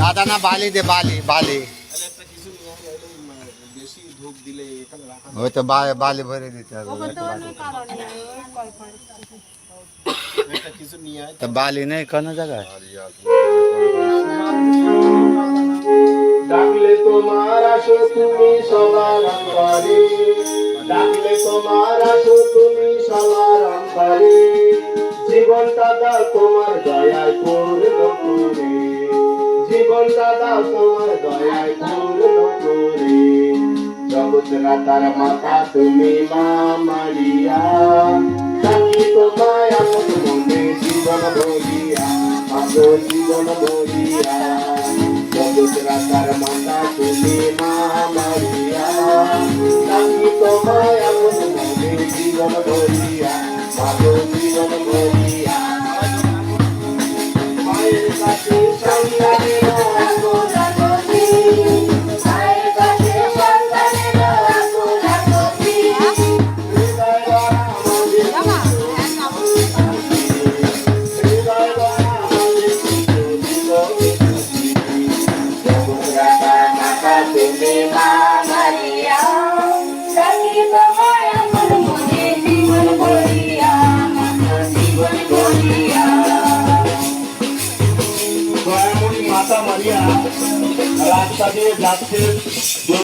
দাদা না বালি দে, বালি বালি ওই তো বালি ভরে দিতে হবে। তো বালি নেই কোনো জায়গায়। ডাকলে তোমার আসো তুমি সবার অন্তরে, ডাকলে তোমার আসো তুমি সবার অন্তরে, জীবনটা দাও তোমার দয়ায় পূর্ণ করে, জীবনটা দাও তোমার দয়ায় পূর্ণ করে। জগৎরা তার মাতা তুমি মা মারিয়া, ডাকি তোমায় আপন মনে জীবন ভরিয়া, মাগো জীবন ভরিয়া। জগৎরা তার মাতা তুমি মা মারিয়া, ডাকি তোমায় আপন মনে জীবন ভরিয়া, মাগো জীবন ভরিয়া। মায়ের কাছে সন্তানের আকুল আকুতি, মায়ের কাছে সন্তানের আকুল আকুতি, হৃদয় ভরা আমাদের হৃদয় ভরা আমাদের জগৎরা তার মাতা তুমি মা মারিয়া, ডাকি তোমায় আপন মনে জীবন ভরিয়া, মাগো জীবন ভরিয়া। দয়াময়ী মাতা মারিয়া রাস্তা দিয়ে যাচ্ছে,